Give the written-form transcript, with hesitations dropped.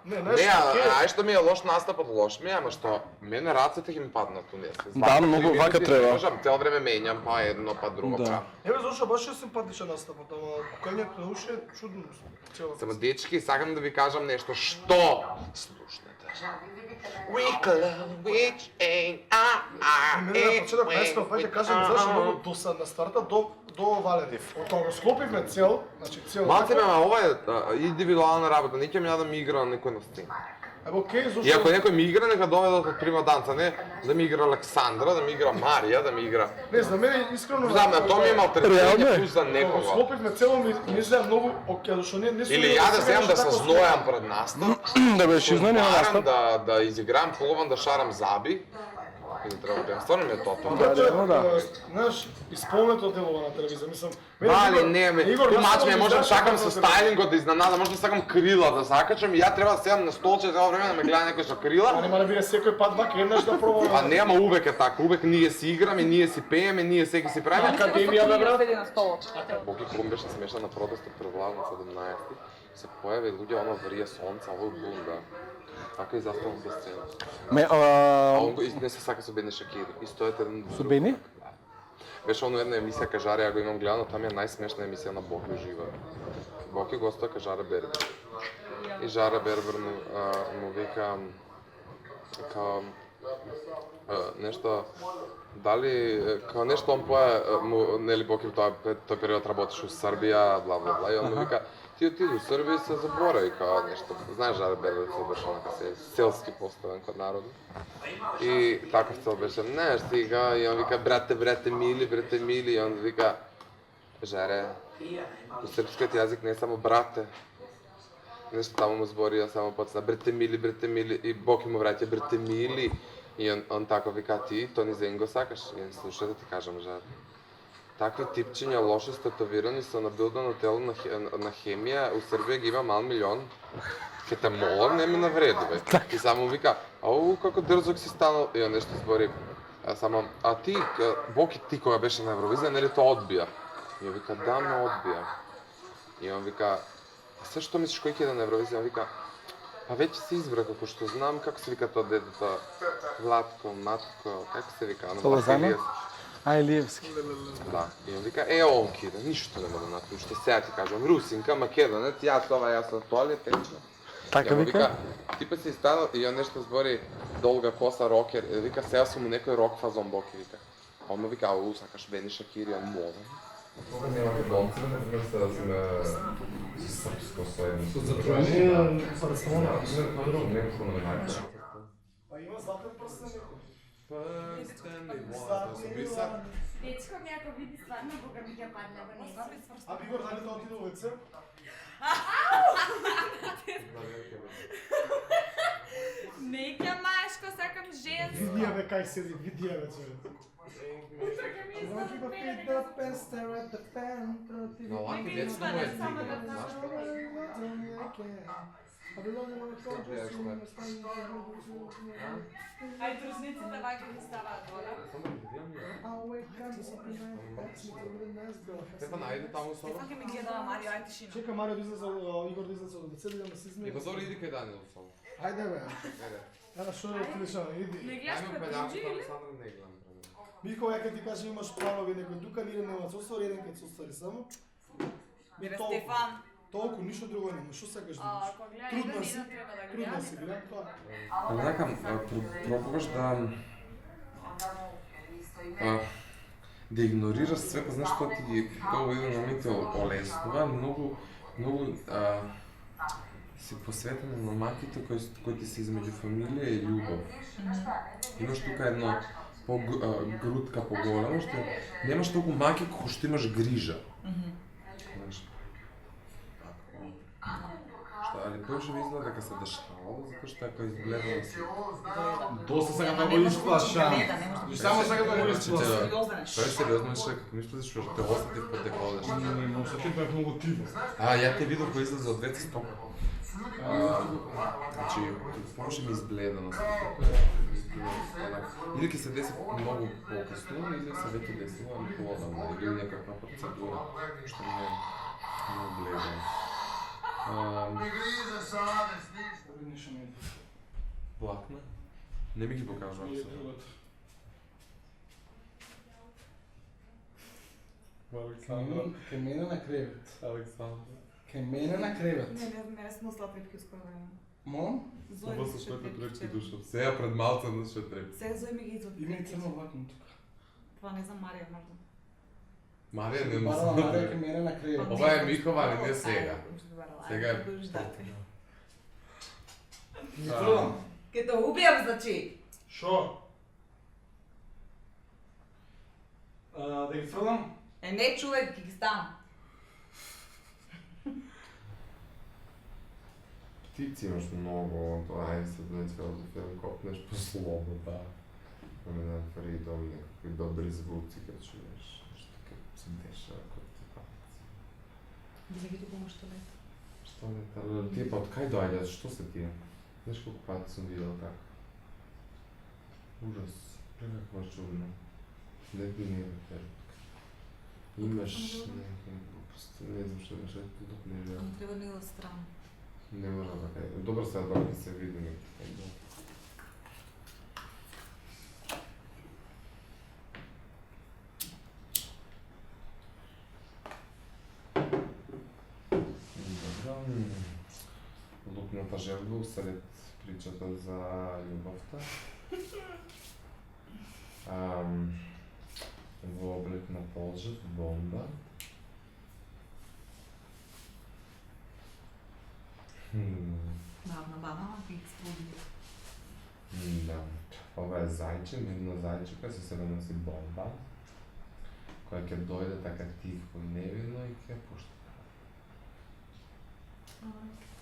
Не, ај што ми е лош настапот, лош ми е, ама што мене рацете ќе ми паднат у неса. Да, многу вака треба. Можам цел време менјам, па едно, па друго, Да. па. Еве зашо баш е симпатичен настапот, ама кањето на уши е чудно. Само дечки, сакам да ви кажам нешто, што слушнете. We love which ain't Мене на почеток најскоро пајте кажам зашо многу досадна старта до Валери. Од кога го склопивме цел, значи цел. Малце ме, ова е индивидуална работа, никој ми да ми игра некој на сцена. Ево окей, зашо? И ако некој ми игра, нека доведат од прима данца, не да ми игра Александра, да ми игра Марија, да ми игра. Не знам, мене искрено. Знам, на тоа ми има алтернатива плюс за Кога некого. склопивме цело ми изгледа многу окей, зашо не Или ја да земам да се знојам пред настап, Да беше изненаден настап. да изиграм клубан, да шарам заби. И да треба да стварно ми е тоа. Да. Знаеш, исполнето делува на телевизија, мислам. Бали, не, тумач ме, можам сакам со стајлингот да изненада, можам сакам крила да закачам и ја треба да седам на столче цело време да ме гледа некој со крила. А нема да биде секој пат вака еднаш да пробаме. А нема, увек е така, увек ние си играме, ние си пееме, ние секи си правиме. Академија бе брат. Седи на столот. Боки Крум беше смешна на протестот пред влад на 17. Се појави луѓе, оно врие сонца, ово бум, да. Така и заставам без сцена. А он не се сака со Бени Шакири. И стоят еден Со Бени? Беше оно една емисија Кажаре, ја го имам гледано, там е најсмешна емисија на Боки ужива. Боки гостува Кажара Бербер. И Жара Бербер му вика као нешто дали као нешто он поја нели Боки тој период работеше у Србија, бла бла бла и он му вика ти отиди у Србија и се заборави као нешто. Знаеш Жара Бербер се беше онака селски поставен код народот. И таков цел беше, не, стига, и он вика, брате мили, и он вика, Жаре, у српскиот јазик не е само брате. Нешто таму му зборија, само почна, брате мили, и Боки му враќа, брате мили, и он тако вика, ти, то ни за го сакаш, и он слушай да ти кажам, Жаре. Такви типчиња лошо статовирани со набилдано тело на хемија, у Србија ги има мал милион. Ке те молам, не ми навреди, бе. И само вика, ау, како дрзок си станал, и он нешто збори. Само, а ти, Боки, ти кога беше на Евровизија, нели тоа одбија? И он вика, да, ме одбија. И он вика, а се што мислиш кој ќе иде на Евровизија? Он вика, па веќе се избра, како што знам, како се вика тоа детето, Владко, Матко, како се вика? Солозана? А, Илиевски. Да, и он вика, он ќе иде, ништо нема да направи, што сега ти кажам, Русинка, Македонец, јас ова, јас на туалет, Така вика? Ти па си станал и он нешто збори долга коса рокер, вика сега сум у некој рок фазон Боки, вика. А он му вика, ау, сакаш Бени Шакири, он молам. Кога не македонци, например, се да сме српско соединство. Затруднение Барселона. Некако на најпред. Па има златен прстен некој. Прстен и вода, се биса. Дечко ми ако види стварно Бога ми ќе падне во него. А Бигор, дали тоа отиде во ВЦ? Не ќе машко, сакам женско. Видија бе кај седи, видија бе човек. Но лаки детство му е дигна, знаеш Ај дружниците вака ми ставаат вода. Стефан, ајде таму со. Стефан ке ми гледала Марио, ај тишина. Чека Марио да излезе, Игор да излезе од ВЦ, да се измени. И позори иди кај Данил со. Ајде бе. Еде. Ела шо да отидеш, иди. Не гледаш Ајме кога педалчето, дружи или? Александра не гледам. Михо, ја ке ти кажа имаш планови некој тука, ние нема цоствари, еден кај цоствари само. Бе Стефан. Толку, ништо друго нема, шо сакаш да имаш? Ако гледа Трудна еден, си, еден треба да трудна гледа. си, гледам тоа. Ама сакам, пробуваш да игнорираш света, знаеш што ти ги тоа еден момент олеснува, многу си посветен на маките кои ти се измеѓу фамилија и љубов. Имаш тука едно грудка поголема, што немаш толку маки како што имаш грижа. Знаеш. Али повеќе ми изгледа дека се дештало, затоа што ако изгледа си. Доста сакам да го исплашам. Само сакам да го исплашам. Тоа е сериозно, нешто како ми исплашиш што те осети под дека одеш. Не, но се ти бев многу тиво. Ја те видов кој излезе од двете стока. Значи, помаше ми избледано се. Или ќе се деси многу покасно, или се веќе десило, али поодамна, или некаква процедура, што не е бледано. Нищо не е. Влакна? Не ми ги покажувам Не е се. другото. Александра. Кај мене на кревет. Александра. Кај мене на кревет. Не сме сладки скоро време. Мом? Зој Това ми са ще своите трепи трепки вчера. душа. Сега пред малце на ще трепки. Сега Зој ми ги Има и изотрепи. црно влакно тука. Това не за Марија можда. Марија не му Барала Марија кај мене на кревет. Ова е Михова, а не сега. Сега е Дуждате. Ги трудам. Ке те убијам, значи. Шо? Да ги тврдам? Не човек, ги ставам. Птици имаш много, тоа е се да филозофија, копнеш по слобода. Имаме фридом, некакви добри звуци, кога чуеш, нешто како се дешава кога ти памет. Винаги туку му што лета. Што не таа, тие па од кај доаѓаат, што се тие? Знаеш колку пати сум видел така? Ужас, прекаква чудно. Не би не е имаш некој глупост, не знам што имаш, ето док не живеам. Ама треба него страна. Не може така. Добро сега док ќе се видиме. Лукната жертва усред причата за љубовта. Во облик на полжет, бомба. Бавна, бавна, ги експлодира. Да. Ова е зајче, едно зајче кој се носи бомба, која ќе дојде така тихо и невино и ќе пушта. Океј.